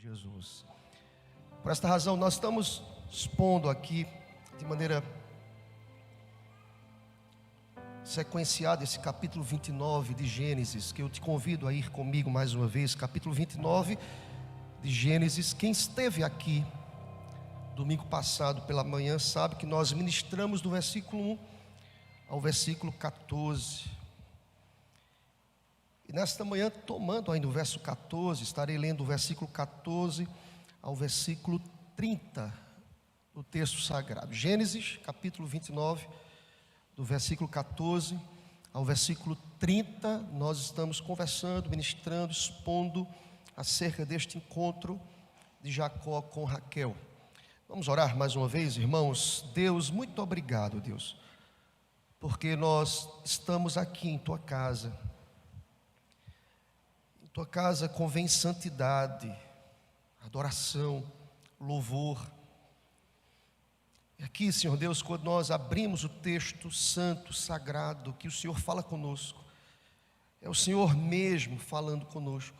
Jesus. Por esta razão, nós estamos expondo aqui, de maneira sequenciada, esse capítulo 29 de Gênesis, que eu te convido a ir comigo mais uma vez. Capítulo 29 de Gênesis. Quem esteve aqui domingo passado pela manhã sabe que nós ministramos do versículo 1 ao versículo 14. E nesta manhã, tomando ainda o verso 14, estarei lendo o versículo 14 ao versículo 30 do texto sagrado. Gênesis, capítulo 29, do versículo 14 ao versículo 30, nós estamos conversando, ministrando, expondo acerca deste encontro de Jacó com Raquel. Vamos orar mais uma vez, irmãos. Deus, muito obrigado, Deus, porque nós estamos aqui em Tua casa. Em Tua casa convém santidade, adoração, louvor. E aqui, Senhor Deus, quando nós abrimos o texto santo, sagrado, que o Senhor fala conosco, é o Senhor mesmo falando conosco.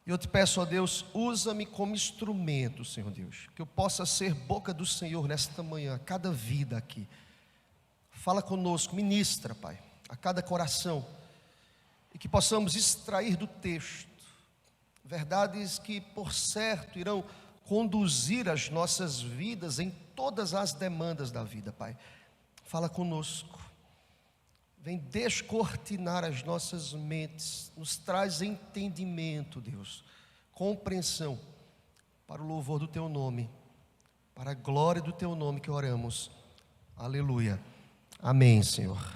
E eu te peço, ó Deus, usa-me como instrumento, Senhor Deus, que eu possa ser boca do Senhor nesta manhã, a cada vida aqui. Fala conosco, ministra, Pai, a cada coração, e que possamos extrair do texto verdades que, por certo, irão conduzir as nossas vidas em todas as demandas da vida, Pai. Fala conosco, vem descortinar as nossas mentes, nos traz entendimento, Deus, compreensão, para o louvor do Teu nome, para a glória do Teu nome que oramos. Aleluia. Amém, Senhor.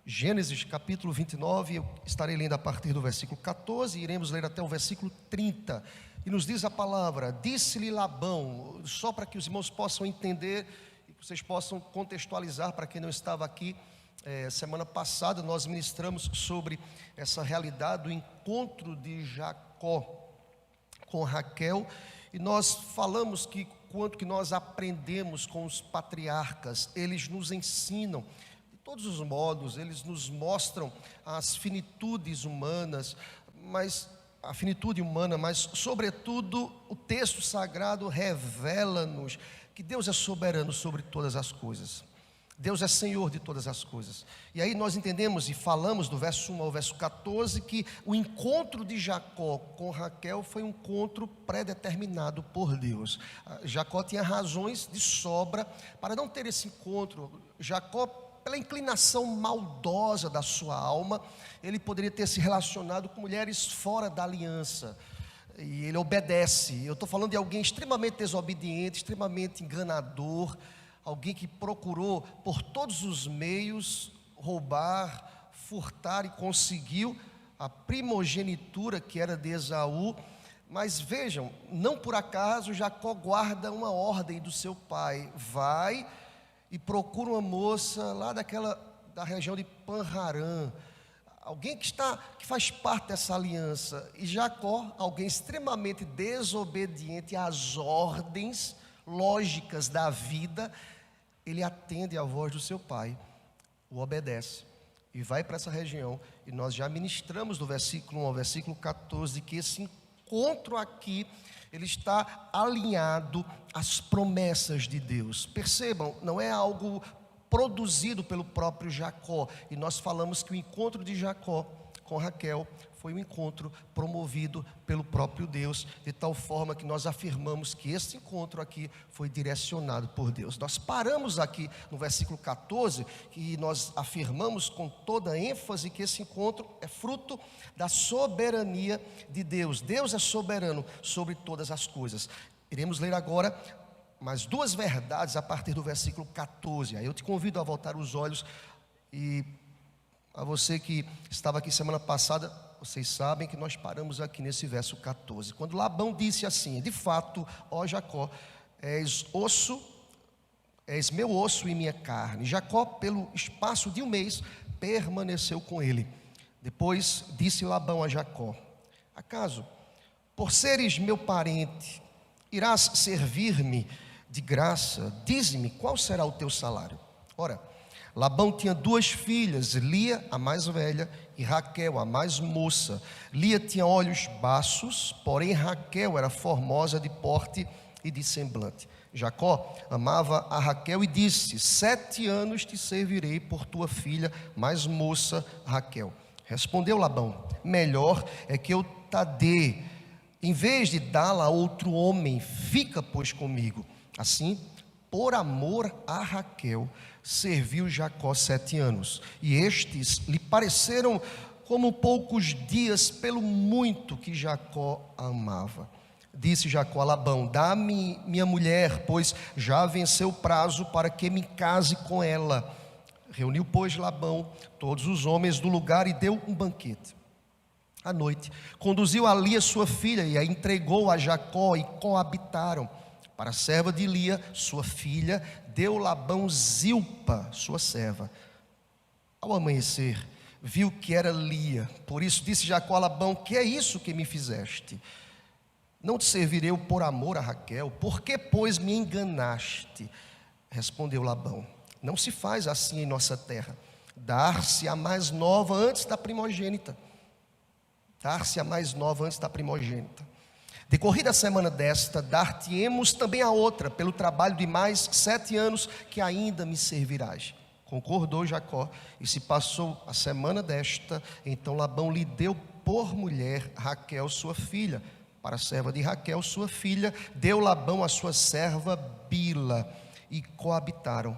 Gênesis capítulo 29, eu estarei lendo a partir do versículo 14, e iremos ler até o versículo 30, e nos diz a palavra: disse-lhe Labão, só para que os irmãos possam entender, e que vocês possam contextualizar, para quem não estava aqui, semana passada nós ministramos sobre essa realidade do encontro de Jacó com Raquel, e nós falamos que quanto que nós aprendemos com os patriarcas, eles nos ensinam de todos os modos, eles nos mostram as finitudes humanas, mas a finitude humana, mas sobretudo o texto sagrado revela-nos que Deus é soberano sobre todas as coisas. Deus é Senhor de todas as coisas. E aí nós entendemos e falamos do verso 1 ao verso 14 que o encontro de Jacó com Raquel foi um encontro pré-determinado por Deus. Jacó tinha razões de sobra para não ter esse encontro. Jacó, pela inclinação maldosa da sua alma, ele poderia ter se relacionado com mulheres fora da aliança. E ele obedece. Eu estou falando de alguém extremamente desobediente, extremamente enganador, alguém que procurou por todos os meios roubar, furtar e conseguiu a primogenitura que era de Esaú. Mas vejam, não por acaso Jacó guarda uma ordem do seu pai: vai e procura uma moça lá da região de Pan-Harã, alguém que faz parte dessa aliança. E Jacó, alguém extremamente desobediente às ordens lógicas da vida, ele atende à voz do seu pai, o obedece e vai para essa região. E nós já ministramos do versículo 1 ao versículo 14 que esse encontro aqui, ele está alinhado às promessas de Deus. Percebam, não é algo produzido pelo próprio Jacó. E nós falamos que o encontro de Jacó com Raquel foi um encontro promovido pelo próprio Deus, de tal forma que nós afirmamos que esse encontro aqui foi direcionado por Deus. Nós paramos aqui no versículo 14, e nós afirmamos com toda ênfase que esse encontro é fruto da soberania de Deus. Deus é soberano sobre todas as coisas. Iremos ler agora mais duas verdades a partir do versículo 14. Aí eu te convido a voltar os olhos, e a você que estava aqui semana passada, vocês sabem que nós paramos aqui nesse verso 14, quando Labão disse assim: de fato, ó Jacó, és meu osso e minha carne. Jacó, pelo espaço de um mês, permaneceu com ele. Depois disse Labão a Jacó: acaso, por seres meu parente, irás servir-me de graça? Dize-me, qual será o teu salário? Ora, Labão tinha 2 filhas, Lia, a mais velha, e Raquel, a mais moça. Lia tinha olhos baços, porém Raquel era formosa de porte e de semblante. Jacó amava a Raquel e disse: 7 anos te servirei por tua filha mais moça Raquel. Respondeu Labão: melhor é que eu te dê, em vez de dá-la a outro homem, fica pois comigo. Assim, por amor a Raquel, serviu Jacó 7 anos, e estes lhe pareceram como poucos dias, pelo muito que Jacó a amava. Disse Jacó a Labão: dá-me minha mulher, pois já venceu o prazo para que me case com ela. Reuniu, pois, Labão todos os homens do lugar e deu um banquete. À noite, conduziu a Lia sua filha e a entregou a Jacó, e coabitaram. Para a serva de Lia, sua filha, deu Labão Zilpa, sua serva. Ao amanhecer, viu que era Lia. Por isso disse Jacó a Labão: que é isso que me fizeste? Não te servirei eu por amor a Raquel? Por que, pois, me enganaste? Respondeu Labão: não se faz assim em nossa terra. Dar-se a mais nova antes da primogênita. Dar-se a mais nova antes da primogênita. Decorrida a semana desta, dar-te-emos também a outra, pelo trabalho de mais 7 anos que ainda me servirás. Concordou Jacó, e se passou a semana desta, então Labão lhe deu por mulher Raquel, sua filha. Para a serva de Raquel, sua filha, deu Labão a sua serva Bila, e coabitaram.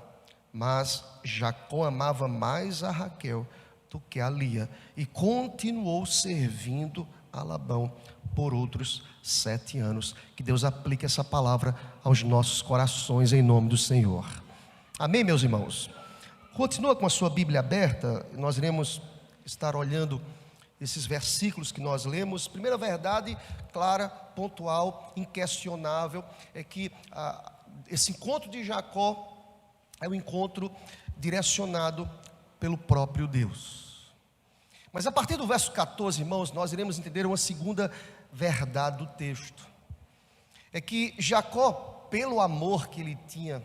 Mas Jacó amava mais a Raquel do que a Lia, e continuou servindo a Labão por outros 7 anos. Que Deus aplique essa palavra aos nossos corações, em nome do Senhor. Amém, meus irmãos? Continua com a sua Bíblia aberta. Nós iremos estar olhando esses versículos que nós lemos. Primeira verdade clara, pontual, inquestionável, é que esse encontro de Jacó é um encontro direcionado pelo próprio Deus. Mas a partir do verso 14, irmãos, nós iremos entender uma segunda verdade do texto. É que Jacó, pelo amor que ele tinha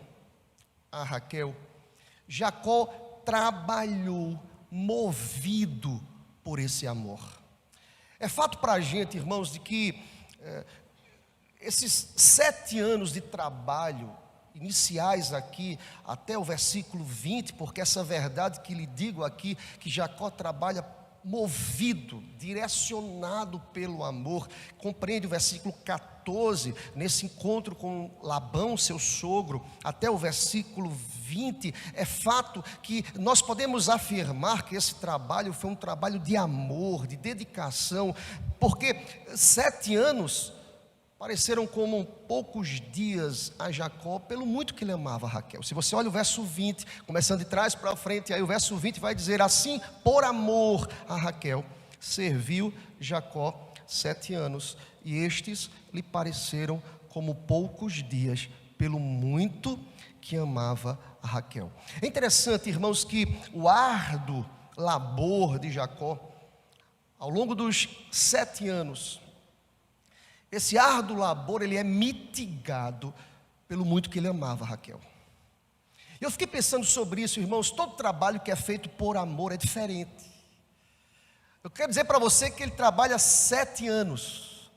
a Raquel, Jacó trabalhou movido por esse amor. É fato para a gente, irmãos, de que esses 7 anos de trabalho iniciais aqui, até o versículo 20, porque essa verdade que lhe digo aqui, que Jacó trabalha movido, direcionado pelo amor, compreende o versículo 14, nesse encontro com Labão, seu sogro, até o versículo 20, é fato que nós podemos afirmar que esse trabalho foi um trabalho de amor, de dedicação, porque 7 anos pareceram como poucos dias a Jacó, pelo muito que ele amava a Raquel. Se você olha o verso 20, começando de trás para frente, aí o verso 20 vai dizer assim: por amor a Raquel, serviu Jacó 7 anos, e estes lhe pareceram como poucos dias, pelo muito que amava a Raquel. É interessante, irmãos, que o árduo labor de Jacó, ao longo dos 7 anos, esse árduo labor, ele é mitigado pelo muito que ele amava a Raquel. Eu fiquei pensando sobre isso, irmãos. Todo trabalho que é feito por amor é diferente. Eu quero dizer para você que ele trabalha 7 anos.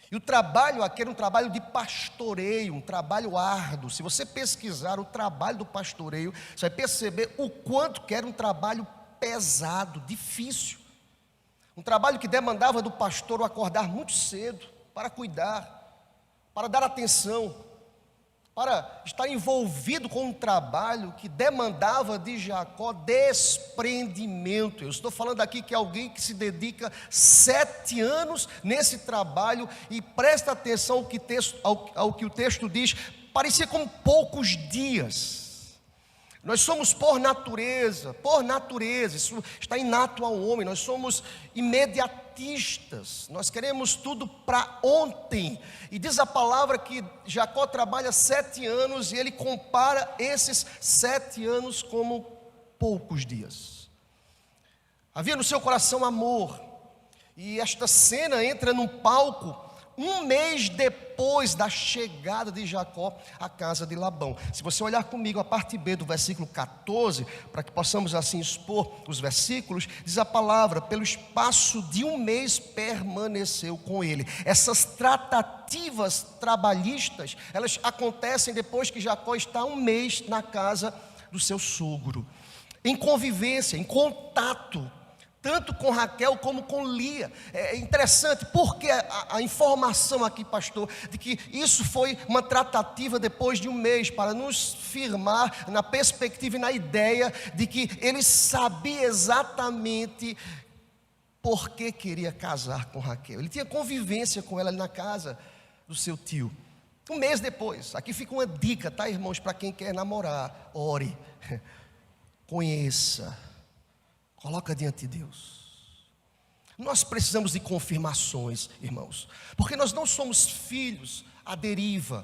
E o trabalho aqui era um trabalho de pastoreio, um trabalho árduo. Se você pesquisar o trabalho do pastoreio, você vai perceber o quanto que era um trabalho pesado, difícil. Um trabalho que demandava do pastor o acordar muito cedo, para cuidar, para dar atenção, para estar envolvido com um trabalho que demandava de Jacó desprendimento. Eu estou falando aqui que é alguém que se dedica 7 anos nesse trabalho, e presta atenção ao que o texto diz, parecia como poucos dias. Nós somos por natureza, isso está inato ao homem, nós somos imediatistas, nós queremos tudo para ontem, e diz a palavra que Jacó trabalha 7 anos, e ele compara esses 7 anos como poucos dias. Havia no seu coração amor, e esta cena entra num palco um mês depois da chegada de Jacó à casa de Labão. Se você olhar comigo a parte B do versículo 14, para que possamos assim expor os versículos, diz a palavra: pelo espaço de um mês permaneceu com ele. Essas tratativas trabalhistas, elas acontecem depois que Jacó está um mês na casa do seu sogro, em convivência, em contato, tanto com Raquel como com Lia. É interessante, porque a informação aqui, pastor, de que isso foi uma tratativa depois de um mês, para nos firmar na perspectiva e na ideia de que ele sabia exatamente por que queria casar com Raquel. Ele tinha convivência com ela ali na casa do seu tio. Um mês depois, aqui fica uma dica, tá, irmãos, para quem quer namorar: ore, conheça, coloca diante de Deus. Nós precisamos de confirmações, irmãos, porque nós não somos filhos à deriva.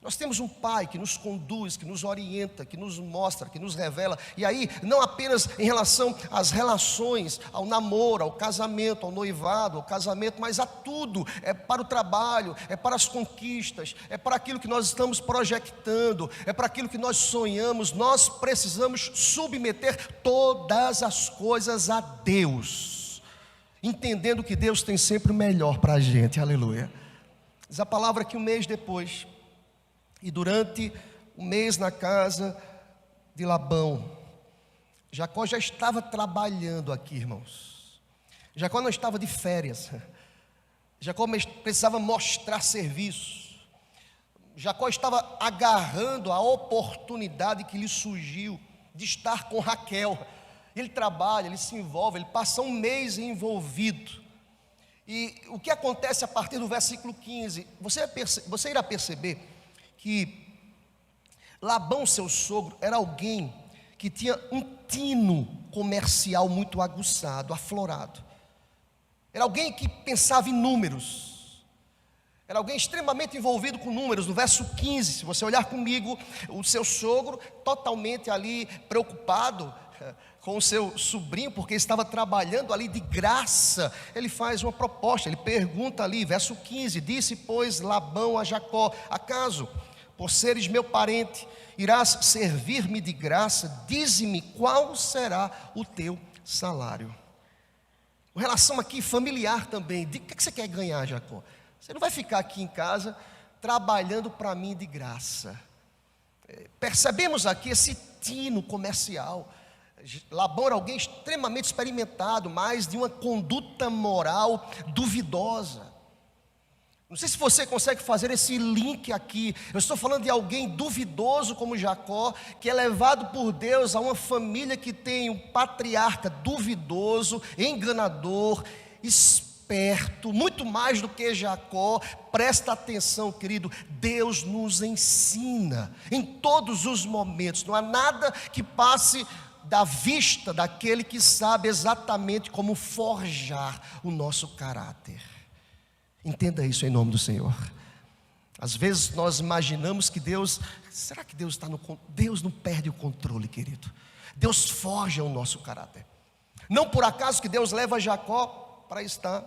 Nós temos um Pai que nos conduz, que nos orienta, que nos mostra, que nos revela. E aí, não apenas em relação às relações, ao namoro, ao casamento, ao noivado, ao casamento, mas a tudo. É para o trabalho, é para as conquistas, é para aquilo que nós estamos projetando, é para aquilo que nós sonhamos. Nós precisamos submeter todas as coisas a Deus, entendendo que Deus tem sempre o melhor para a gente. Aleluia. Diz a palavra que um mês depois, e durante um mês na casa de Labão, Jacó já estava trabalhando aqui, irmãos. Jacó não estava de férias. Jacó precisava mostrar serviço. Jacó estava agarrando a oportunidade que lhe surgiu de estar com Raquel. Ele trabalha, ele se envolve, ele passa um mês envolvido. E o que acontece a partir do versículo 15? Você irá perceber que Labão, seu sogro, era alguém que tinha um tino comercial muito aguçado, aflorado. Era alguém que pensava em números. Era alguém extremamente envolvido com números. No verso 15, se você olhar comigo, o seu sogro totalmente ali preocupado com o seu sobrinho, porque estava trabalhando ali de graça. Ele faz uma proposta, ele pergunta ali, verso 15: disse, pois, Labão a Jacó: acaso, por seres meu parente, irás servir-me de graça? Dize-me qual será o teu salário. Uma relação aqui familiar também. De que você quer ganhar, Jacó? Você não vai ficar aqui em casa trabalhando para mim de graça. Percebemos aqui esse tino comercial. Labão era alguém extremamente experimentado, mas de uma conduta moral duvidosa. Não sei se você consegue fazer esse link aqui. Eu estou falando de alguém duvidoso como Jacó, que é levado por Deus a uma família que tem um patriarca duvidoso, enganador, esperto, muito mais do que Jacó. Presta atenção, querido, Deus nos ensina em todos os momentos. Não há nada que passe da vista daquele que sabe exatamente como forjar o nosso caráter. Entenda isso em nome do Senhor. Às vezes nós imaginamos que Deus, será que Deus está no controle? Deus não perde o controle, querido. Deus forja o nosso caráter. Não por acaso que Deus leva Jacó para estar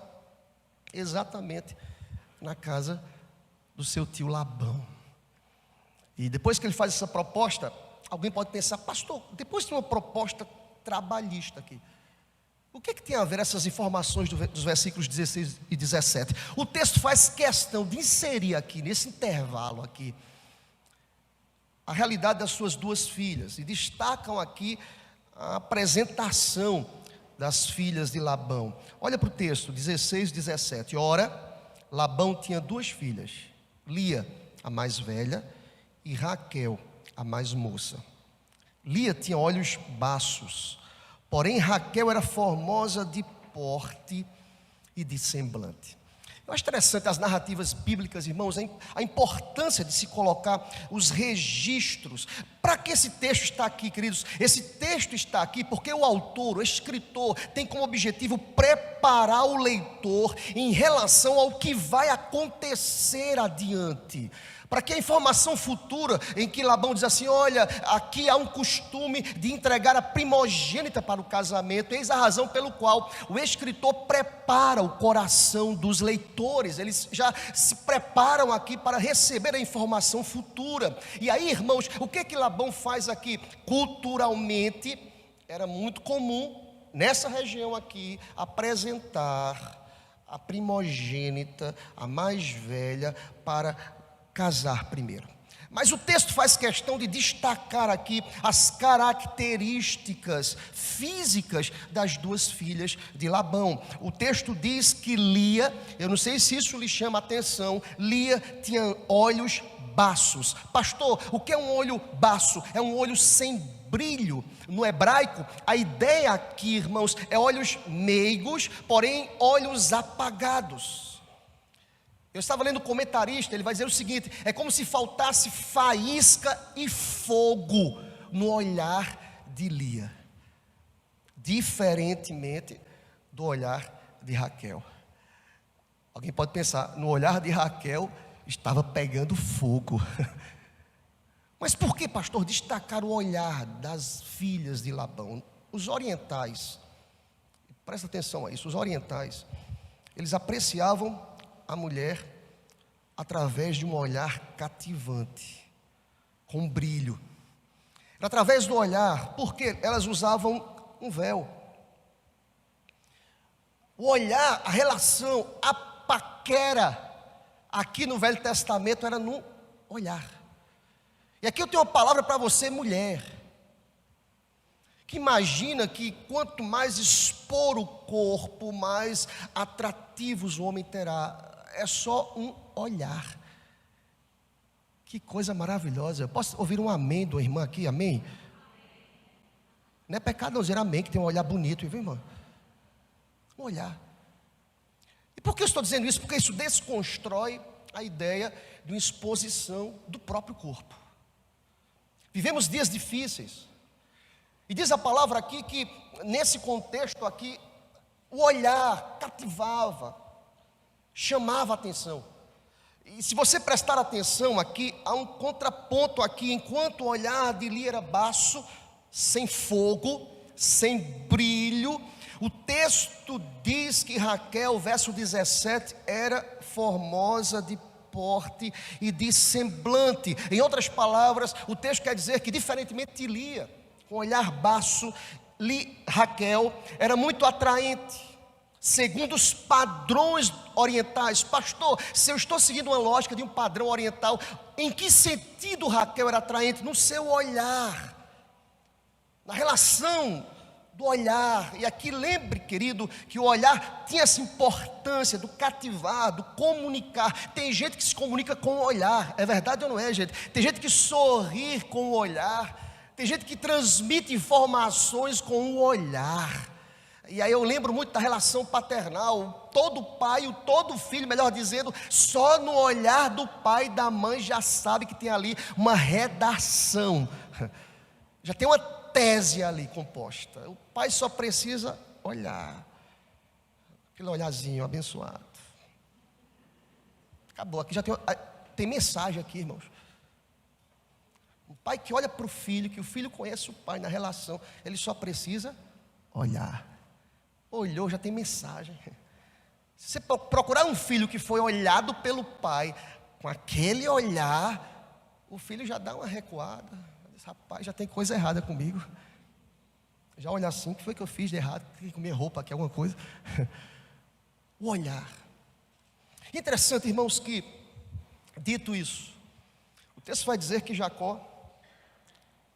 exatamente na casa do seu tio Labão. E depois que ele faz essa proposta, alguém pode pensar: pastor, depois tem uma proposta trabalhista aqui. O que tem a ver essas informações dos versículos 16 e 17? O texto faz questão de inserir aqui, nesse intervalo aqui, a realidade das suas duas filhas. E destacam aqui a apresentação das filhas de Labão. Olha para o texto, 16 e 17. Ora, Labão tinha duas filhas, Lia, a mais velha, e Raquel, a mais moça. Lia tinha olhos baços, porém Raquel era formosa de porte e de semblante. Eu acho interessante as narrativas bíblicas, irmãos, a importância de se colocar os registros. Para que esse texto está aqui, queridos? Esse texto está aqui porque o autor, o escritor, tem como objetivo preparar o leitor em relação ao que vai acontecer adiante. Para que a informação futura, em que Labão diz assim: olha, aqui há um costume de entregar a primogênita para o casamento, eis a razão pelo qual o escritor prepara o coração dos leitores, eles já se preparam aqui para receber a informação futura. E aí, irmãos, o que Labão faz aqui? Culturalmente, era muito comum, nessa região aqui, apresentar a primogênita, a mais velha, para casar primeiro. Mas o texto faz questão de destacar aqui as características físicas das duas filhas de Labão. O texto diz que Lia, eu não sei se isso lhe chama a atenção, Lia tinha olhos baços. Pastor, o que é um olho baço? É um olho sem brilho. No hebraico, a ideia aqui, irmãos, é olhos meigos, porém olhos apagados. Eu estava lendo o comentarista, ele vai dizer o seguinte: é como se faltasse faísca e fogo no olhar de Lia, diferentemente do olhar de Raquel. Alguém pode pensar, no olhar de Raquel estava pegando fogo. Mas por que, pastor, destacar o olhar das filhas de Labão? Os orientais, presta atenção a isso, os orientais, eles apreciavam a mulher através de um olhar cativante, com brilho. Era através do olhar, porque elas usavam um véu. O olhar, a relação, a paquera, aqui no Velho Testamento era no olhar. E aqui eu tenho uma palavra para você, mulher, que imagina que quanto mais expor o corpo, mais atrativos o homem terá. É só um olhar. Que coisa maravilhosa. Eu posso ouvir um amém de uma irmã aqui? Amém? Não é pecado não dizer amém, que tem um olhar bonito, viu, irmã? Um olhar. E por que eu estou dizendo isso? Porque isso desconstrói a ideia de uma exposição do próprio corpo. Vivemos dias difíceis. E diz a palavra aqui que, nesse contexto aqui, o olhar cativava, chamava a atenção. E se você prestar atenção aqui, há um contraponto aqui. Enquanto o olhar de Lia era baço, sem fogo, sem brilho, o texto diz que Raquel, verso 17, era formosa de porte e de semblante. Em outras palavras, o texto quer dizer que, diferentemente de Lia, com olhar baço, Raquel era muito atraente, segundo os padrões orientais. Pastor, se eu estou seguindo uma lógica de um padrão oriental, em que sentido Raquel era atraente? No seu olhar, na relação do olhar. E aqui lembre, querido, que o olhar tinha essa importância do cativar, do comunicar. Tem gente que se comunica com o olhar, é verdade ou não é, gente? Tem gente que sorri com o olhar, tem gente que transmite informações com o olhar. E aí eu lembro muito da relação paternal. Todo pai, todo filho, melhor dizendo, só no olhar do pai e da mãe já sabe que tem ali uma redação, já tem uma tese ali composta. O pai só precisa olhar, aquele olharzinho abençoado. Acabou, aqui já tem mensagem aqui, irmãos. Um pai que olha para o filho, que o filho conhece o pai na relação, ele só precisa olhar. Olhou, já tem mensagem. Se você procurar um filho que foi olhado pelo pai, com aquele olhar, o filho já dá uma recuada. Diz, rapaz, já tem coisa errada comigo. Já olha assim, o que foi que eu fiz de errado? Tem que comer roupa aqui, alguma coisa. O olhar. Interessante, irmãos, que, dito isso, o texto vai dizer que Jacó,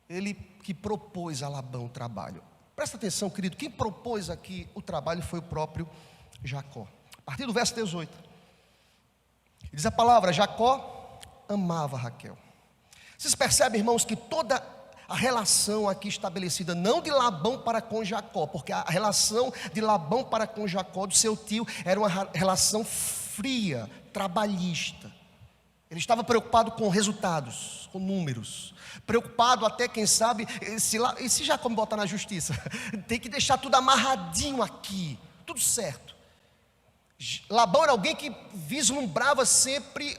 ele que propôs a Labão o trabalho. Presta atenção, querido, quem propôs aqui o trabalho foi o próprio Jacó. A partir do verso 18, diz a palavra: Jacó amava Raquel. Vocês percebem, irmãos, que toda a relação aqui estabelecida, não de Labão para com Jacó, porque a relação de Labão para com Jacó, do seu tio, era uma relação fria, trabalhista. Ele estava preocupado com resultados, com números, preocupado até, quem sabe, se Jacó me botar na justiça, tem que deixar tudo amarradinho aqui, tudo certo. Labão era alguém que vislumbrava sempre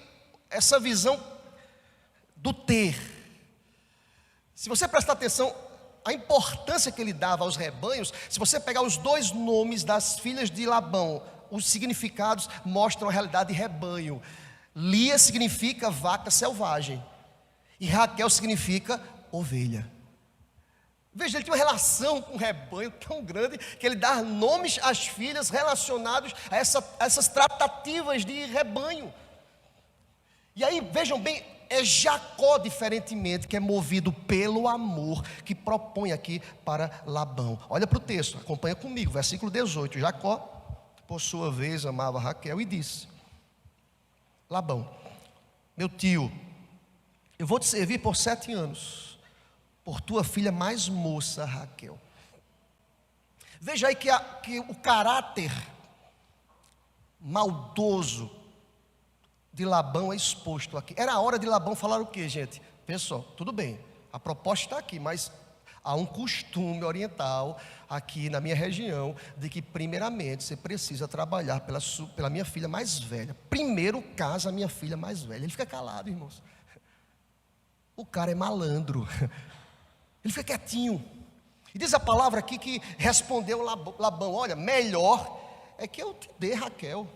essa visão do ter. Se você prestar atenção, a importância que ele dava aos rebanhos, se você pegar os dois nomes das filhas de Labão, os significados mostram a realidade de rebanho. Lia significa vaca selvagem, e Raquel significa ovelha. Veja, ele tinha uma relação com o rebanho tão grande, que ele dá nomes às filhas relacionados a essas tratativas de rebanho. E aí, vejam bem, é Jacó, diferentemente, que é movido pelo amor, que propõe aqui para Labão. Olha para o texto, acompanha comigo, versículo 18. Jacó, por sua vez, amava Raquel e disse: Labão, meu tio, eu vou te servir por 7 anos, por tua filha mais moça, Raquel. Veja aí que o caráter maldoso de Labão é exposto aqui. Era a hora de Labão falar o que, gente? Pessoal, tudo bem, a proposta está aqui, mas há um costume oriental aqui na minha região, de que primeiramente você precisa trabalhar pela minha filha mais velha. Primeiro casa a minha filha mais velha. Ele fica calado, irmãos. O cara é malandro. Ele fica quietinho. E diz a palavra aqui que respondeu Labão: olha, melhor é que eu te dê Raquel.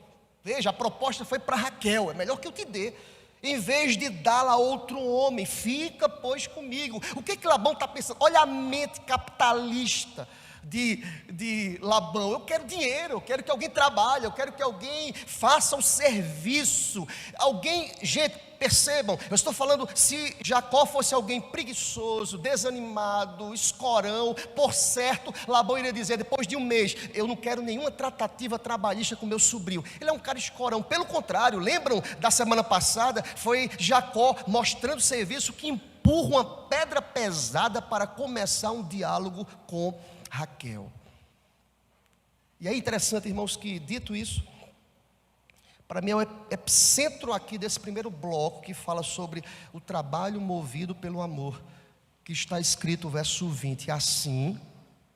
Veja, a proposta foi para Raquel, é melhor que eu te dê, em vez de dá-la a outro homem. Fica, pois, comigo. O que Labão está pensando? Olha a mente capitalista de Labão. Eu quero dinheiro, eu quero que alguém trabalhe, eu quero que alguém faça o serviço. Alguém, gente, percebam, eu estou falando, se Jacó fosse alguém preguiçoso, desanimado, escorão, por certo, Labão iria dizer, depois de um mês: eu não quero nenhuma tratativa trabalhista com meu sobrinho. Ele é um cara escorão. Pelo contrário, lembram da semana passada? Foi Jacó mostrando serviço que empurra uma pedra pesada para começar um diálogo com Raquel. E é interessante, irmãos, que dito isso, para mim é o epicentro aqui desse primeiro bloco que fala sobre o trabalho movido pelo amor, que está escrito no verso 20: assim,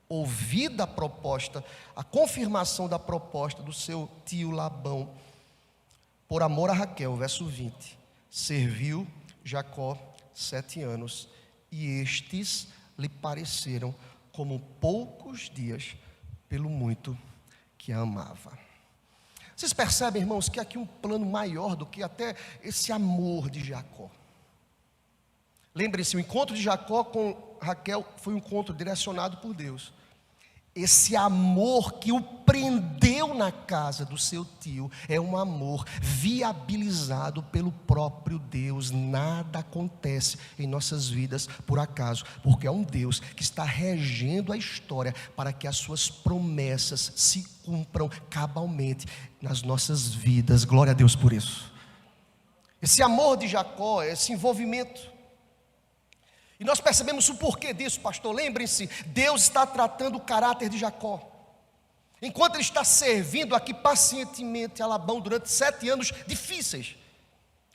ouvida a proposta, a confirmação da proposta do seu tio Labão, por amor a Raquel, verso 20, serviu Jacó 7 anos, e estes lhe pareceram como poucos dias, pelo muito que a amava. Vocês percebem, irmãos, que há aqui um plano maior do que até esse amor de Jacó. Lembre-se, o encontro de Jacó com Raquel foi um encontro direcionado por Deus. Esse amor que o prendeu na casa do seu tio é um amor viabilizado pelo próprio Deus. Nada acontece em nossas vidas por acaso, porque é um Deus que está regendo a história para que as suas promessas se cumpram cabalmente nas nossas vidas. Glória a Deus por isso. Esse amor de Jacó, esse envolvimento. E nós percebemos o porquê disso, pastor. Lembrem-se, Deus está tratando o caráter de Jacó. Enquanto ele está servindo aqui pacientemente a Labão durante 7 anos difíceis.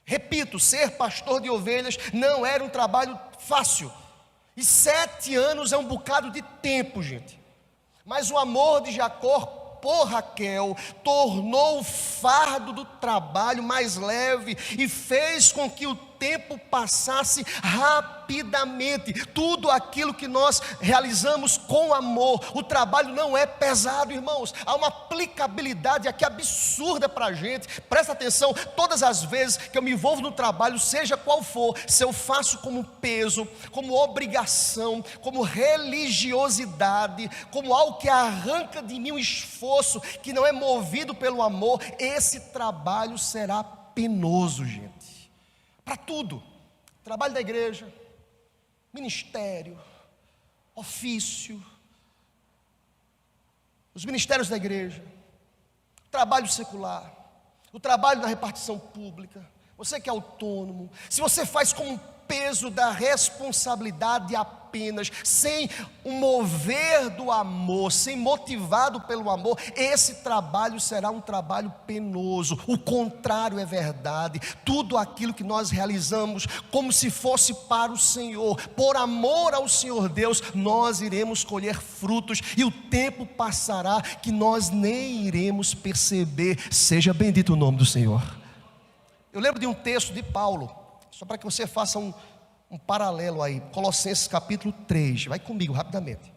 Repito, ser pastor de ovelhas não era um trabalho fácil. E 7 anos é um bocado de tempo, gente. Mas o amor de Jacó por Raquel tornou o fardo do trabalho mais leve e fez com que o tempo passasse rapidamente. Tudo aquilo que nós realizamos com amor, o trabalho não é pesado, irmãos. Há uma aplicabilidade aqui absurda para a gente. Presta atenção, todas as vezes que eu me envolvo no trabalho, seja qual for, se eu faço como peso, como obrigação, como religiosidade, como algo que arranca de mim um esforço que não é movido pelo amor, esse trabalho será penoso, gente. Para tudo, trabalho da igreja, ministério, ofício, os ministérios da igreja, trabalho secular, o trabalho na repartição pública, você que é autônomo, se você faz com o peso da responsabilidade apenas, sem o mover do amor, sem motivado pelo amor, esse trabalho será um trabalho penoso. O contrário é verdade. Tudo aquilo que nós realizamos como se fosse para o Senhor, por amor ao Senhor Deus, nós iremos colher frutos, e o tempo passará que nós nem iremos perceber. Seja bendito o nome do Senhor. Eu lembro de um texto de Paulo, só para que você faça um paralelo aí. Colossenses capítulo 3, vai comigo rapidamente.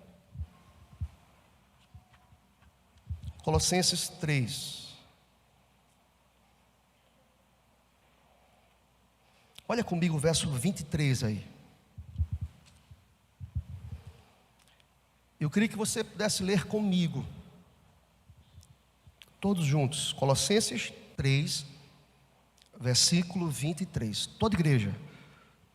Colossenses 3. Olha comigo o verso 23 aí. Eu queria que você pudesse ler comigo. Todos juntos. Colossenses 3, versículo 23. Toda igreja.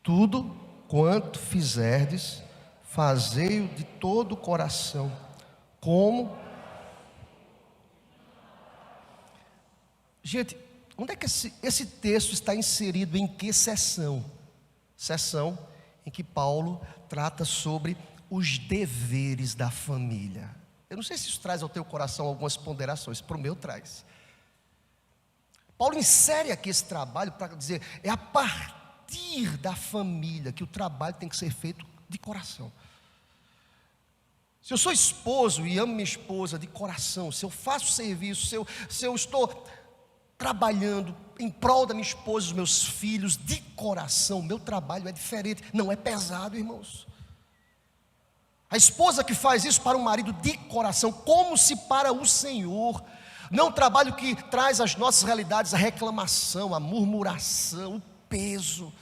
Tudo quanto fizerdes, fazei-o de todo o coração, como... Gente, onde é que esse texto está inserido, em que seção? Seção em que Paulo trata sobre os deveres da família. Eu não sei se isso traz ao teu coração algumas ponderações, para o meu traz. Paulo insere aqui esse trabalho para dizer, é a partir da família que o trabalho tem que ser feito de coração. Se eu sou esposo e amo minha esposa de coração, se eu faço serviço, se eu estou trabalhando em prol da minha esposa e dos meus filhos de coração, meu trabalho é diferente, não é pesado, irmãos. A esposa que faz isso para o marido de coração, como se para o Senhor, não um trabalho que traz às nossas realidades a reclamação, a murmuração, o peso.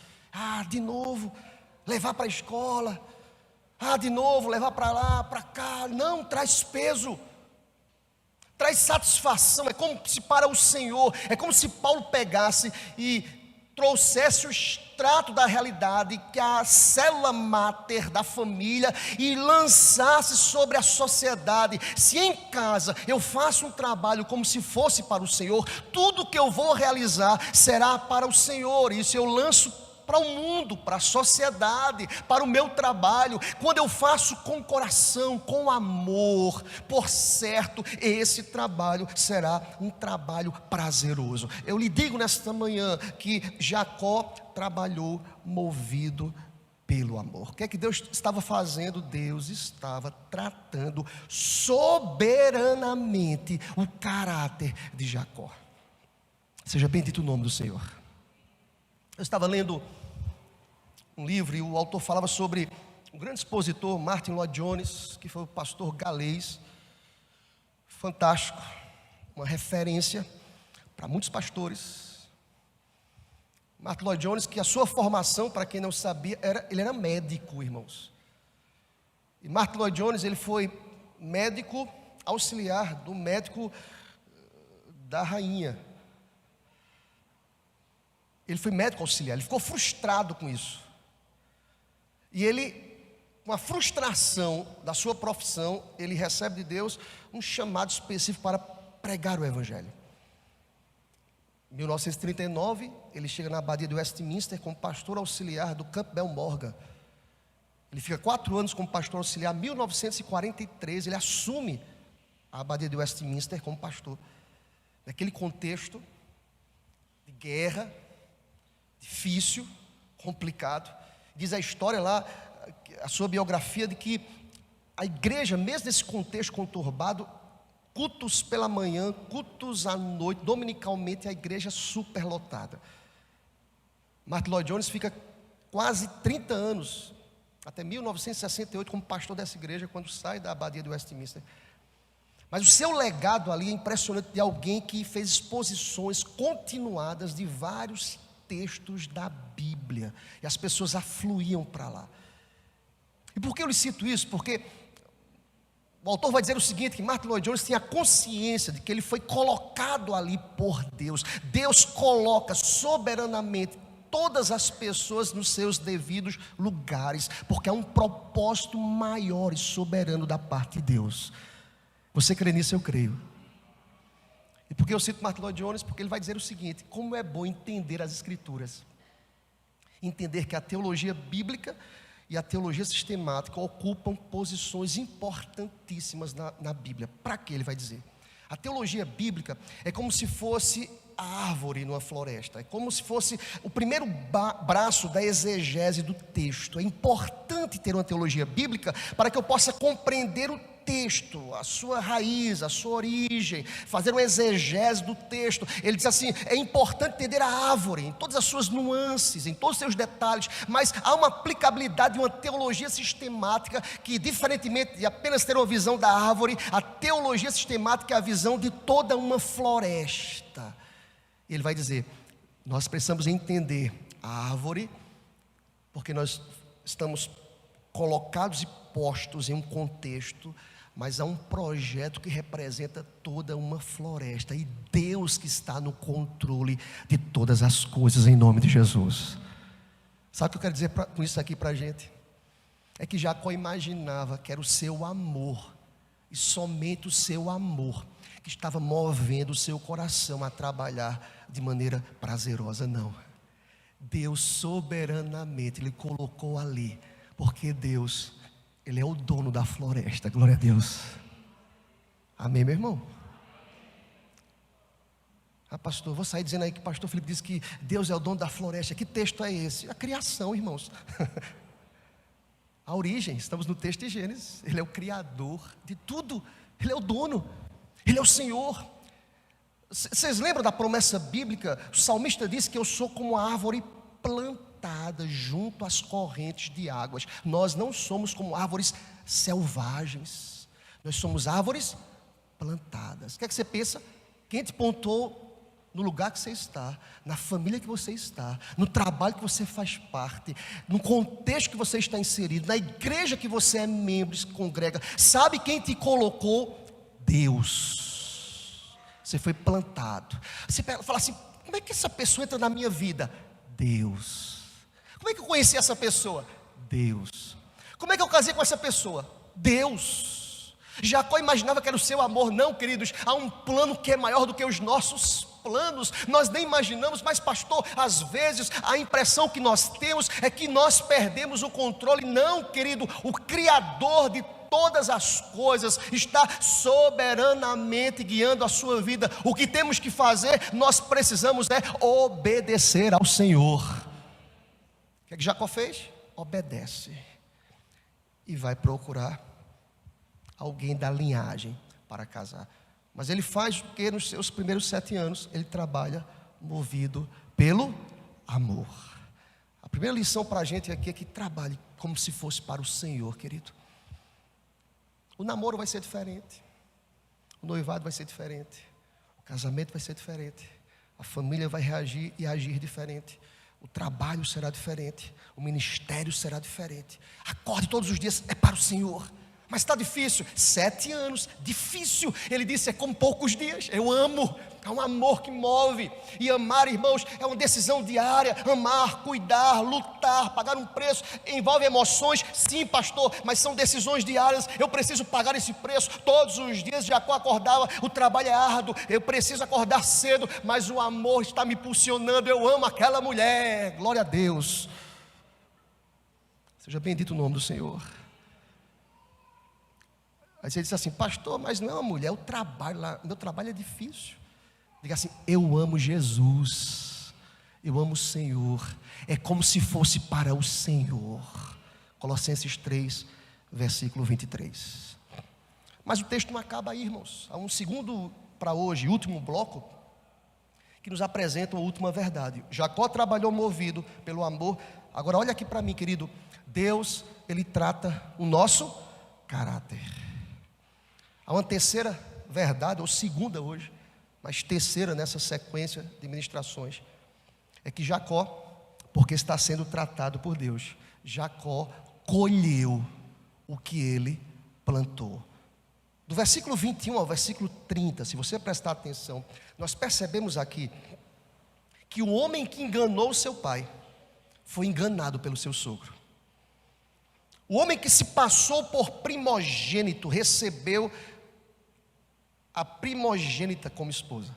De novo, levar para a escola. De novo, levar para lá, para cá. Não, traz peso. Traz satisfação, é como se para o Senhor, é como se Paulo pegasse e trouxesse o extrato da realidade, que é a célula máter da família, e lançasse sobre a sociedade. Se em casa eu faço um trabalho como se fosse para o Senhor, tudo que eu vou realizar será para o Senhor. Isso eu lanço para o mundo, para a sociedade, para o meu trabalho. Quando eu faço com coração, com amor, por certo, esse trabalho será um trabalho prazeroso. Eu lhe digo nesta manhã que Jacó trabalhou movido pelo amor. O que é que Deus estava fazendo? Deus estava tratando soberanamente o caráter de Jacó. Seja bendito o nome do Senhor. Eu estava lendo um livro e o autor falava sobre um grande expositor, Martin Lloyd-Jones, que foi o pastor galês, fantástico, uma referência para muitos pastores. Martin Lloyd-Jones, que a sua formação, para quem não sabia, ele era médico, irmãos. E Martin Lloyd-Jones, ele foi médico auxiliar do médico da rainha. Ele foi médico auxiliar, ele ficou frustrado com isso. E ele, com a frustração da sua profissão, ele recebe de Deus um chamado específico para pregar o Evangelho. Em 1939, ele chega na abadia de Westminster como pastor auxiliar do Campbell Morgan. Ele fica 4 anos como pastor auxiliar. Em 1943, ele assume a abadia de Westminster como pastor. Naquele contexto de guerra, difícil, complicado. Diz a história lá, a sua biografia, de que a igreja, mesmo nesse contexto conturbado, cultos pela manhã, cultos à noite, dominicalmente, a igreja superlotada. Martin Lloyd-Jones fica quase 30 anos, até 1968, como pastor dessa igreja, quando sai da abadia de Westminster. Mas o seu legado ali é impressionante, de alguém que fez exposições continuadas de vários textos da Bíblia, e as pessoas afluíam para lá. E por que eu lhe cito isso? Porque o autor vai dizer o seguinte, que Martin Lloyd-Jones tinha consciência de que ele foi colocado ali por Deus. Deus coloca soberanamente todas as pessoas nos seus devidos lugares, porque há um propósito maior e soberano da parte de Deus. Você crê nisso? Eu creio. E por que eu cito Martin Lloyd-Jones? Porque ele vai dizer o seguinte: como é bom entender as Escrituras, entender que a teologia bíblica e a teologia sistemática ocupam posições importantíssimas na Bíblia. Para que ele vai dizer? A teologia bíblica é como se fosse a árvore numa floresta, é como se fosse o primeiro braço da exegese do texto. É importante ter uma teologia bíblica para que eu possa compreender o texto, a sua raiz, a sua origem, fazer uma exegese do texto. Ele diz assim: é importante entender a árvore em todas as suas nuances, em todos os seus detalhes, mas há uma aplicabilidade de uma teologia sistemática que, diferentemente de apenas ter uma visão da árvore, a teologia sistemática é a visão de toda uma floresta. Ele vai dizer: nós precisamos entender a árvore, porque nós estamos colocados e postos em um contexto, mas há um projeto que representa toda uma floresta, e Deus que está no controle de todas as coisas, em nome de Jesus. Sabe o que eu quero dizer com isso aqui para a gente? É que Jacó imaginava que era o seu amor, e somente o seu amor, que estava movendo o seu coração a trabalhar de maneira prazerosa. Não, Deus soberanamente lhe colocou ali, porque Deus, Ele é o dono da floresta. Glória a Deus. Amém, meu irmão? Pastor, eu vou sair dizendo aí que o pastor Felipe disse que Deus é o dono da floresta. Que texto é esse? A criação, irmãos. A origem, estamos no texto de Gênesis. Ele é o criador de tudo. Ele é o dono. Ele é o Senhor. Vocês lembram da promessa bíblica? O salmista disse que eu sou como a árvore plantada junto às correntes de águas. Nós não somos como árvores selvagens. Nós somos árvores plantadas. O que é que você pensa? Quem te plantou no lugar que você está, na família que você está, no trabalho que você faz parte, no contexto que você está inserido, na igreja que você é membro, se congrega, sabe quem te colocou? Deus. Você foi plantado. Você fala assim: como é que essa pessoa entra na minha vida? Deus. Como é que eu conheci essa pessoa? Deus. Como é que eu casei com essa pessoa? Deus. Jacó imaginava que era o seu amor. Não, queridos, há um plano que é maior do que os nossos planos. Nós nem imaginamos, mas pastor, às vezes a impressão que nós temos é que nós perdemos o controle. Não, querido, o Criador de todas as coisas está soberanamente guiando a sua vida. O que temos que fazer, nós precisamos obedecer ao Senhor. O que é que Jacó fez? Obedece. E vai procurar alguém da linhagem para casar. Mas ele faz o que nos seus primeiros 7 anos? Ele trabalha movido pelo amor. A primeira lição para a gente aqui é que trabalhe como se fosse para o Senhor, querido. O namoro vai ser diferente, o noivado vai ser diferente, o casamento vai ser diferente, a família vai reagir e agir diferente, o trabalho será diferente, o ministério será diferente. Acorde todos os dias, é para o Senhor. Mas está difícil, 7 anos, difícil. Ele disse: é como poucos dias. Eu amo, é um amor que move. E amar, irmãos, é uma decisão diária. Amar, cuidar, lutar, pagar um preço, envolve emoções, sim, pastor, mas são decisões diárias. Eu preciso pagar esse preço todos os dias. Jacó acordava, o trabalho é árduo, eu preciso acordar cedo, mas o amor está me impulsionando. Eu amo aquela mulher, glória a Deus. Seja bendito o nome do Senhor. Aí você disse assim: pastor, mas não é uma mulher, o trabalho lá, meu trabalho é difícil. Diga assim: eu amo Jesus, eu amo o Senhor, é como se fosse para o Senhor. Colossenses 3, versículo 23. Mas o texto não acaba aí, irmãos. Há um segundo para hoje, último bloco, que nos apresenta a última verdade. Jacó trabalhou movido pelo amor. Agora olha aqui para mim, querido. Deus, Ele trata o nosso caráter. Há uma terceira verdade, ou segunda hoje, mas terceira nessa sequência de ministrações, é que Jacó, porque está sendo tratado por Deus, Jacó colheu o que ele plantou. Do versículo 21 ao versículo 30, se você prestar atenção, nós percebemos aqui que o homem que enganou seu pai foi enganado pelo seu sogro. O homem que se passou por primogênito recebeu a primogênita como esposa.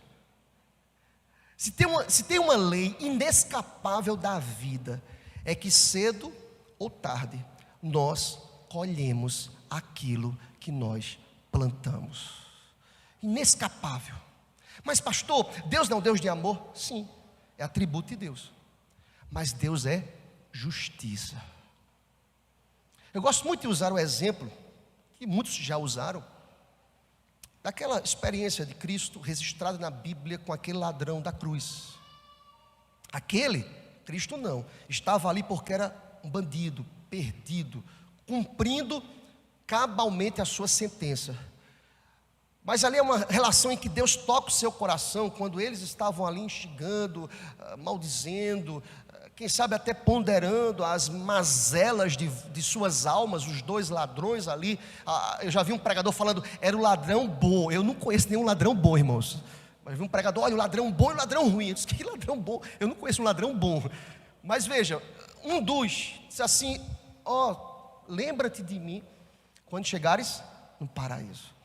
Se tem uma lei inescapável da vida, é que cedo ou tarde nós colhemos aquilo que nós plantamos. Inescapável. Mas pastor, Deus não é um Deus de amor? Sim, é atributo de Deus. Mas Deus é justiça. Eu gosto muito de usar o exemplo que muitos já usaram, daquela experiência de Cristo registrada na Bíblia com aquele ladrão da cruz. Aquele, Cristo não, estava ali porque era um bandido, perdido, cumprindo cabalmente a sua sentença. Mas ali é uma relação em que Deus toca o seu coração, quando eles estavam ali instigando, maldizendo, quem sabe até ponderando as mazelas de suas almas, os dois ladrões ali. Eu já vi um pregador falando, era o ladrão bom. Eu não conheço nenhum ladrão bom, irmãos. Mas vi um pregador, olha, o ladrão bom e o ladrão ruim. Eu disse, que ladrão bom? Eu não conheço um ladrão bom. Mas veja, um dos disse assim, lembra-te de mim quando chegares no paraíso.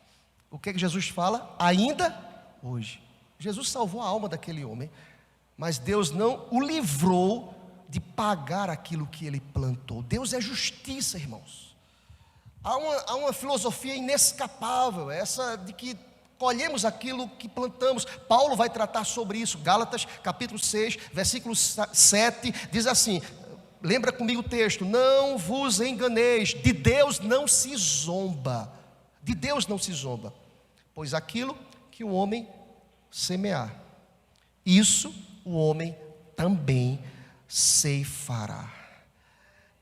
O que Jesus fala? Ainda hoje. Jesus salvou a alma daquele homem, mas Deus não o livrou de pagar aquilo que ele plantou. Deus é justiça, irmãos. Há uma filosofia inescapável, essa de que colhemos aquilo que plantamos. Paulo vai tratar sobre isso. Gálatas capítulo 6, versículo 7, diz assim, lembra comigo o texto, não vos enganeis, de Deus não se zomba. De Deus não se zomba, pois aquilo que o homem semear, isso o homem também ceifará.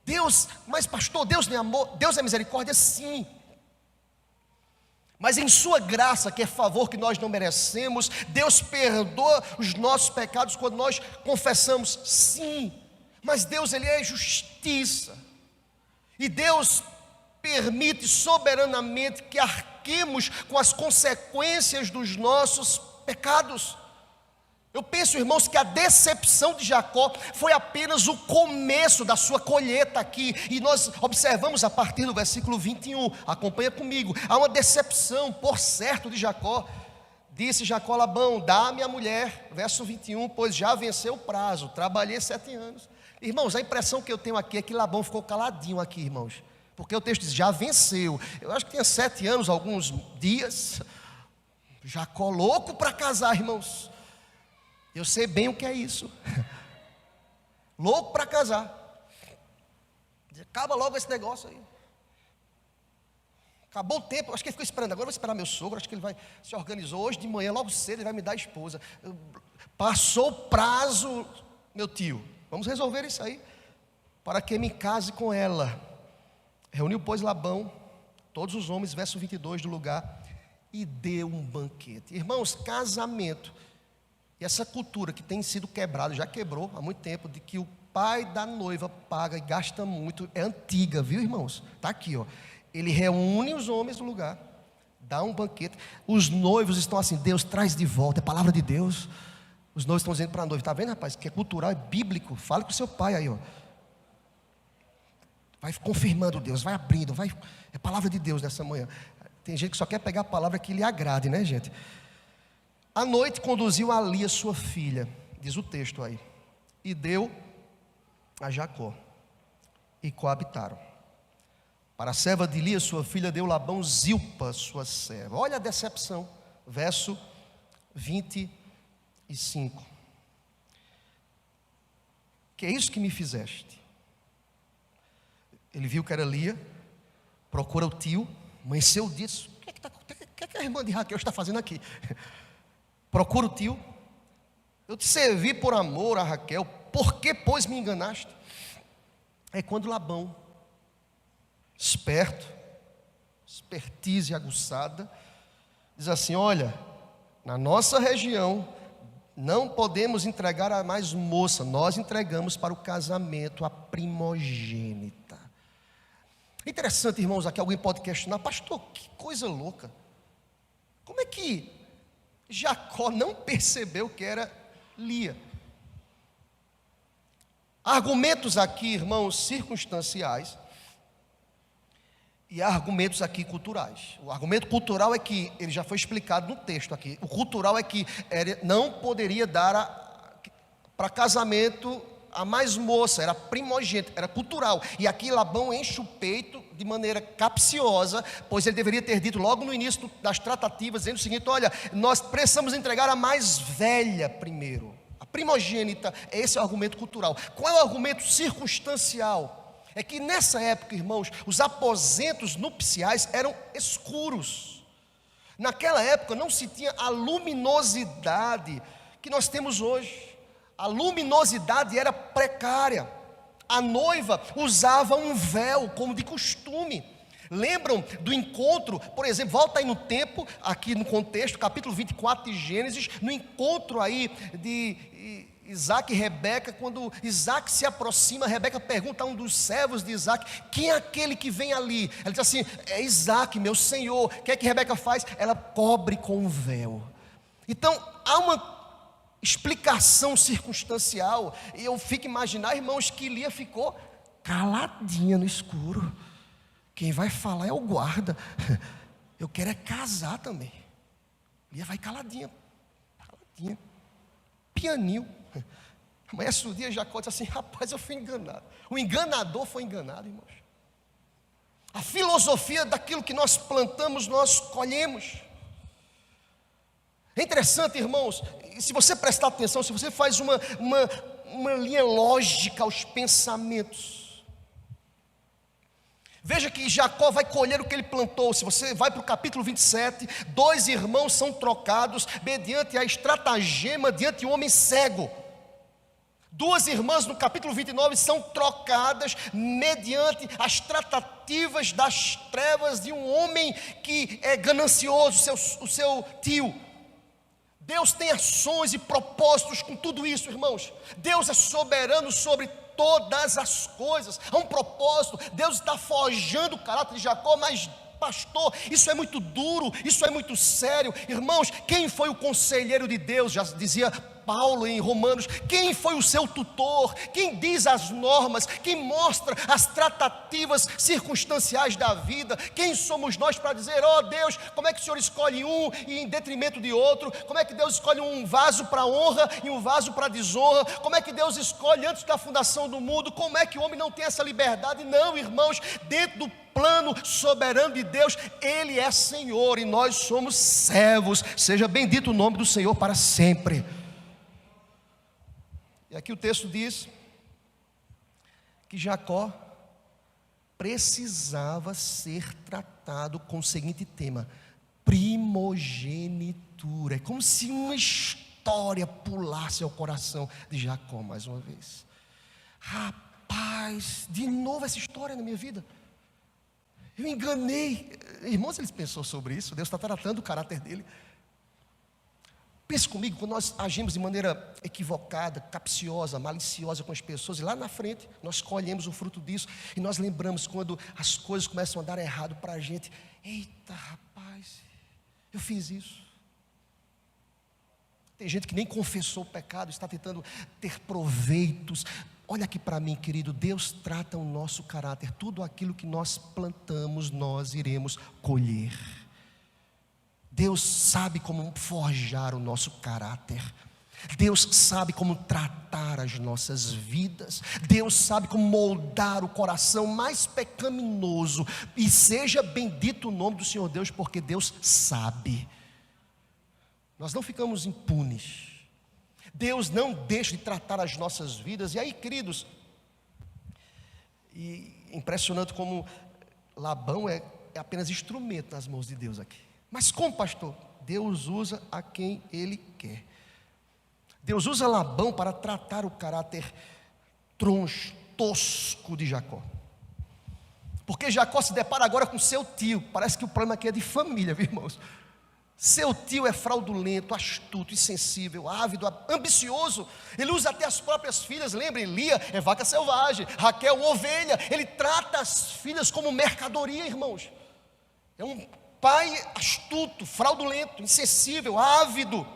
Deus, mas pastor, Deus não é amor, Deus é misericórdia, sim. Mas em sua graça, que é favor que nós não merecemos, Deus perdoa os nossos pecados quando nós confessamos, sim. Mas Deus, Ele é justiça. E Deus permite soberanamente que arquemos com as consequências dos nossos pecados. Eu penso, irmãos, que a decepção de Jacó foi apenas o começo da sua colheita aqui. E nós observamos a partir do versículo 21, acompanha comigo. Há uma decepção, por certo, de Jacó. Disse Jacó a Labão, dá-me a mulher, verso 21, pois já venceu o prazo, trabalhei 7 anos. Irmãos, a impressão que eu tenho aqui é que Labão ficou caladinho aqui, irmãos. Porque o texto diz, já venceu. Eu acho que tinha 7 anos, alguns dias. Jacó louco para casar, irmãos. Eu sei bem o que é isso. Louco para casar. Acaba logo esse negócio aí. Acabou o tempo, acho que ele ficou esperando. Agora eu vou esperar meu sogro, acho que ele vai se organizou. Hoje de manhã, logo cedo, ele vai me dar a esposa. Passou o prazo, meu tio. Vamos resolver isso aí, para que me case com ela. Reuniu, pois, Labão, todos os homens, verso 22 do lugar, e deu um banquete. Irmãos, casamento, e essa cultura que tem sido quebrada, já quebrou há muito tempo, de que o pai da noiva paga e gasta muito, é antiga, viu, irmãos? Está aqui, ó. Ele reúne os homens no lugar, dá um banquete. Os noivos estão assim, Deus traz de volta, é palavra de Deus. Os noivos estão dizendo para a noiva, está vendo, rapaz, que é cultural, é bíblico, fale com o seu pai aí, ó. Vai confirmando Deus, vai abrindo, é palavra de Deus nessa manhã. Tem gente que só quer pegar a palavra que lhe agrade, né, gente? À noite conduziu a Lia, sua filha, diz o texto aí, e deu a Jacó, e coabitaram. Para a serva de Lia, sua filha, deu Labão Zilpa, sua serva. Olha a decepção, verso 25. Que é isso que me fizeste? Ele viu que era Lia, procura o tio, amanheceu o dia, o que é que a irmã de Raquel está fazendo aqui? Procura o tio, eu te servi por amor a Raquel, por que, pois, me enganaste? É quando Labão, esperto, expertise aguçada, diz assim, olha, na nossa região, não podemos entregar a mais moça, nós entregamos para o casamento a primogênita. Interessante, irmãos, aqui alguém pode questionar, pastor, que coisa louca. Como é que Jacó não percebeu que era Lia? Argumentos aqui, irmãos, circunstanciais e argumentos aqui culturais. O argumento cultural é que, ele já foi explicado no texto aqui, o cultural é que não poderia dar para casamento a mais moça, era primogênita, era cultural. E aqui Labão enche o peito de maneira capciosa, pois ele deveria ter dito logo no início das tratativas, dizendo o seguinte, olha, nós precisamos entregar a mais velha primeiro. A primogênita, esse é o argumento cultural. Qual é o argumento circunstancial? é que nessa época, irmãos, os aposentos nupciais eram escuros. Naquela época não se tinha a luminosidade que nós temos hoje. A luminosidade era precária. A noiva usava um véu, como de costume. Lembram do encontro, por exemplo, volta aí no tempo, aqui no contexto, capítulo 24 de Gênesis, no encontro aí de Isaac e Rebeca, quando Isaac se aproxima, Rebeca pergunta a um dos servos de Isaac: quem é aquele que vem ali? Ela diz assim: é Isaac, meu senhor. O que é que Rebeca faz? Ela cobre com um véu. Então, há uma explicação circunstancial, e eu fico imaginar, irmãos, que Lia ficou caladinha no escuro. Quem vai falar é o guarda. Eu quero é casar também. Lia vai caladinha, pianinho. Amanhã o dia Jacó disse assim: rapaz, eu fui enganado. O enganador foi enganado, irmãos. A filosofia daquilo que nós plantamos, nós colhemos. É interessante, irmãos, se você prestar atenção, se você faz uma linha lógica aos pensamentos, veja que Jacó vai colher o que ele plantou. Se você vai para o capítulo 27, 2 irmãos são trocados mediante a estratagema diante de um homem cego. 2 irmãs no capítulo 29 são trocadas mediante as tratativas das trevas de um homem que é ganancioso, o seu tio. Deus tem ações e propósitos com tudo isso, irmãos. Deus é soberano sobre todas as coisas. Há um propósito. Deus está forjando o caráter de Jacó, mas pastor, isso é muito duro, isso é muito sério. Irmãos, quem foi o conselheiro de Deus? Já dizia Paulo em Romanos: quem foi o seu tutor? Quem diz as normas? Quem mostra as tratativas circunstanciais da vida? Quem somos nós para dizer: oh Deus, como é que o Senhor escolhe um e em detrimento de outro? Como é que Deus escolhe um vaso para honra e um vaso para desonra? Como é que Deus escolhe antes da fundação do mundo? Como é que o homem não tem essa liberdade? Não, irmãos, dentro do plano soberano de Deus, Ele é Senhor e nós somos servos. Seja bendito o nome do Senhor para sempre. E aqui o texto diz que Jacó precisava ser tratado com o seguinte tema: primogenitura. É como se uma história pulasse ao coração de Jacó mais uma vez. Rapaz, de novo essa história na minha vida. Eu enganei. Irmãos, eles pensou sobre isso. Deus está tratando o caráter dele. Pense comigo, quando nós agimos de maneira equivocada, capciosa, maliciosa com as pessoas, e lá na frente nós colhemos o fruto disso, e nós lembramos quando as coisas começam a dar errado para a gente: eita rapaz, eu fiz isso. Tem gente que nem confessou o pecado, está tentando ter proveitos. Olha aqui para mim, querido, Deus trata o nosso caráter. Tudo aquilo que nós plantamos, nós iremos colher. Deus sabe como forjar o nosso caráter. Deus sabe como tratar as nossas vidas. Deus sabe como moldar o coração mais pecaminoso. E seja bendito o nome do Senhor Deus, porque Deus sabe. Nós não ficamos impunes. Deus não deixa de tratar as nossas vidas. E aí, queridos, e impressionante como Labão é apenas instrumento nas mãos de Deus aqui. Mas como, pastor? Deus usa a quem Ele quer. Deus usa Labão para tratar o caráter troncho, tosco de Jacó. Porque Jacó se depara agora com seu tio. Parece que o problema aqui é de família, viu, irmãos? Seu tio é fraudulento, astuto, insensível, ávido, ambicioso. Ele usa até as próprias filhas. Lembrem, Lia é vaca selvagem, Raquel ovelha. Ele trata as filhas como mercadoria, irmãos. É um pai astuto, fraudulento, insensível, ávido.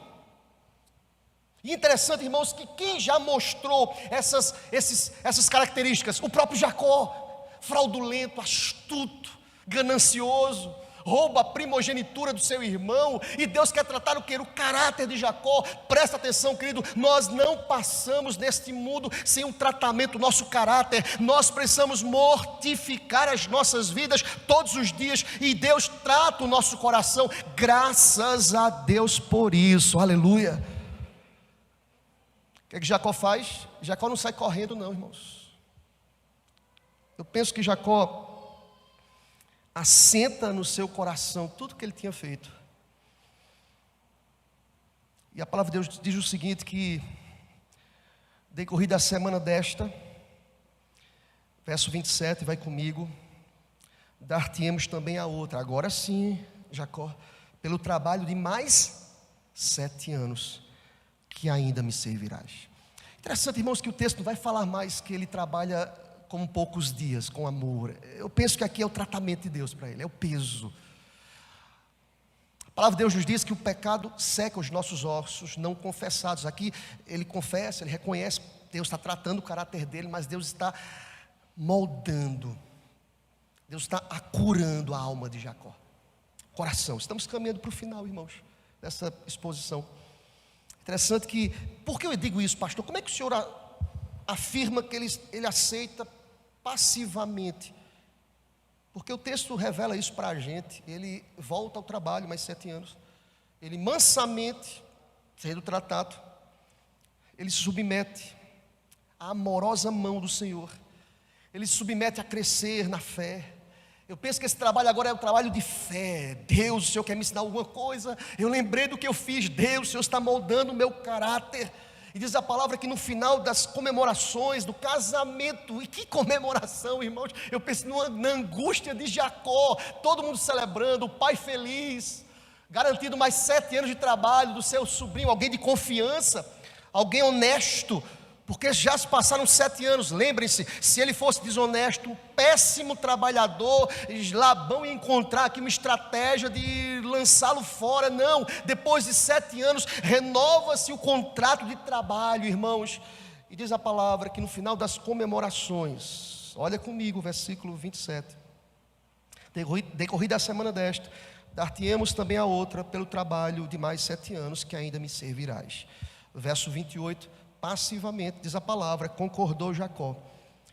E interessante, irmãos, que quem já mostrou essas características? O próprio Jacó. Fraudulento, astuto, ganancioso, rouba a primogenitura do seu irmão. E Deus quer tratar o quê? O caráter de Jacó. Presta atenção, querido, nós não passamos neste mundo sem um tratamento do nosso caráter. Nós precisamos mortificar as nossas vidas todos os dias, e Deus trata o nosso coração. Graças a Deus por isso, aleluia. O que Jacó faz? Jacó não sai correndo não, irmãos. Eu penso que Jacó assenta no seu coração tudo que ele tinha feito. E a palavra de Deus diz o seguinte, que decorrida a semana desta, verso 27, vai comigo, dar-te-emos também a outra. Agora sim, Jacó, pelo trabalho de mais 7 anos, que ainda me servirás. Interessante, irmãos, que o texto não vai falar mais que ele trabalha com poucos dias, com amor. Eu penso que aqui é o tratamento de Deus para ele, é o peso. A palavra de Deus nos diz que o pecado seca os nossos ossos não confessados. Aqui ele confessa, ele reconhece, Deus está tratando o caráter dele, mas Deus está moldando, Deus está acurando a alma de Jacó. Coração, estamos caminhando para o final, irmãos, dessa exposição. Interessante que, por que eu digo isso, pastor? Como é que o senhor afirma que ele aceita passivamente? Porque o texto revela isso para a gente. Ele volta ao trabalho mais 7 anos. Ele mansamente, sendo tratado, ele se submete à amorosa mão do Senhor. Ele se submete a crescer na fé. Eu penso que esse trabalho agora é um trabalho de fé. Deus, o Senhor quer me ensinar alguma coisa. Eu lembrei do que eu fiz. Deus, o Senhor está moldando o meu caráter. E diz a palavra que no final das comemorações, do casamento, e que comemoração, irmãos, eu penso na angústia de Jacó, todo mundo celebrando, o pai feliz, garantido mais 7 anos de trabalho do seu sobrinho, alguém de confiança, alguém honesto, porque já se passaram 7 anos, lembrem-se, se ele fosse desonesto, um péssimo trabalhador, Labão ia encontrar aqui uma estratégia de lançá-lo fora. Não, depois de 7 anos, renova-se o contrato de trabalho, irmãos, e diz a palavra que no final das comemorações, olha comigo o versículo 27, decorrida a semana desta, dar-te-emos também a outra pelo trabalho de mais 7 anos, que ainda me servirás. Verso 28, passivamente, diz a palavra, concordou Jacó,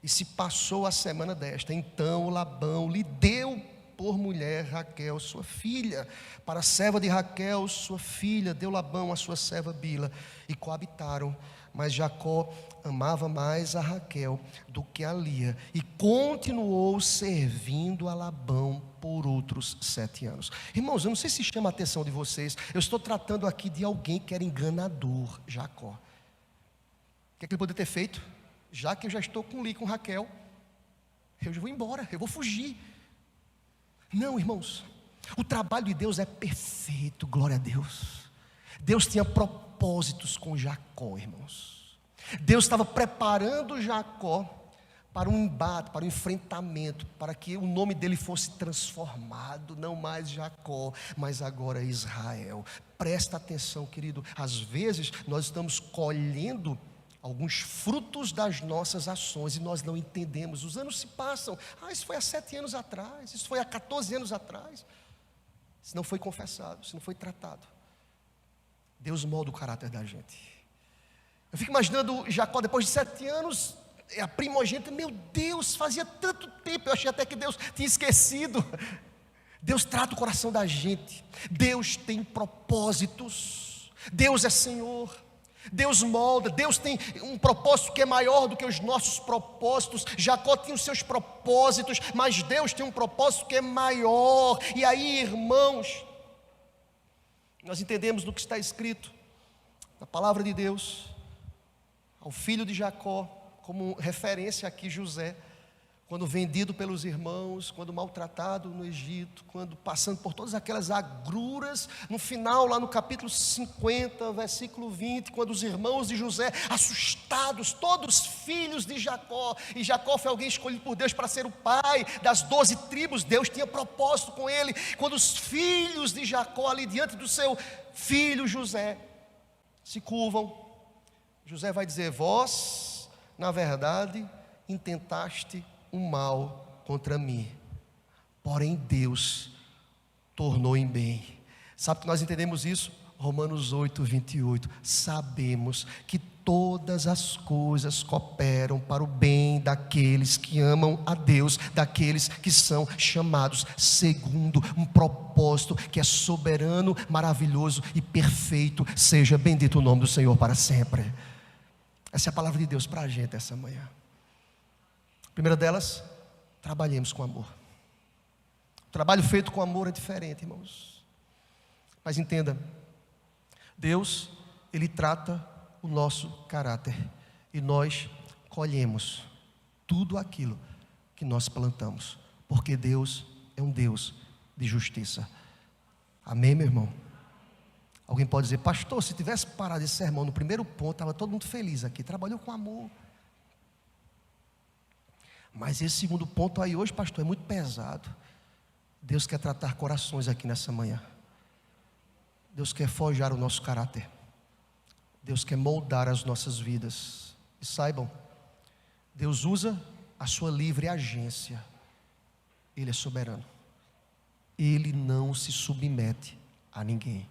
e se passou a semana desta. Então Labão lhe deu por mulher Raquel, sua filha. Para a serva de Raquel, sua filha, deu Labão a sua serva Bila, e coabitaram. Mas Jacó amava mais a Raquel do que a Lia, e continuou servindo a Labão por outros 7 anos. Irmãos, eu não sei se chama a atenção de vocês, eu estou tratando aqui de alguém que era enganador, Jacó. O que é que ele poderia ter feito? Já que eu já estou com Lia, com Raquel, eu já vou embora, eu vou fugir. Não, irmãos, o trabalho de Deus é perfeito, glória a Deus. Deus tinha propósitos com Jacó, irmãos. Deus estava preparando Jacó para um embate, para um enfrentamento, para que o nome dele fosse transformado, não mais Jacó, mas agora Israel. Presta atenção, querido, às vezes nós estamos colhendo alguns frutos das nossas ações e nós não entendemos. Os anos se passam. Isso foi há 7 anos atrás, isso foi há 14 anos atrás. Isso não foi confessado, isso não foi tratado. Deus molda o caráter da gente. Eu fico imaginando Jacó depois de 7 anos, a primogênita, meu Deus, fazia tanto tempo, eu achei até que Deus tinha esquecido. Deus trata o coração da gente. Deus tem propósitos. Deus é Senhor. Deus molda, Deus tem um propósito que é maior do que os nossos propósitos. Jacó tinha os seus propósitos, mas Deus tem um propósito que é maior. E aí, irmãos, nós entendemos do que está escrito na palavra de Deus, ao filho de Jacó, como referência aqui José, quando vendido pelos irmãos, quando maltratado no Egito, quando passando por todas aquelas agruras, no final, lá no capítulo 50, versículo 20, quando os irmãos de José, assustados, todos filhos de Jacó, e Jacó foi alguém escolhido por Deus para ser o pai das 12 tribos, Deus tinha propósito com ele, quando os filhos de Jacó, ali diante do seu filho José, se curvam, José vai dizer: vós, na verdade, intentaste um mal contra mim, porém Deus tornou em bem. Sabe que nós entendemos isso? Romanos 8, 28. Sabemos que todas as coisas cooperam para o bem daqueles que amam a Deus, daqueles que são chamados segundo um propósito que é soberano, maravilhoso e perfeito. Seja bendito o nome do Senhor para sempre. Essa é a palavra de Deus para a gente essa manhã. A primeira delas, trabalhemos com amor. O trabalho feito com amor é diferente, irmãos. Mas entenda, Deus, Ele trata o nosso caráter. E nós colhemos tudo aquilo que nós plantamos. Porque Deus é um Deus de justiça. Amém, meu irmão? Alguém pode dizer, pastor, se tivesse parado esse sermão no primeiro ponto, estava todo mundo feliz aqui, trabalhou com amor. Mas esse segundo ponto aí hoje, pastor, é muito pesado. Deus quer tratar corações aqui nessa manhã. Deus quer forjar o nosso caráter. Deus quer moldar as nossas vidas. E saibam, Deus usa a sua livre agência. Ele é soberano. Ele não se submete a ninguém.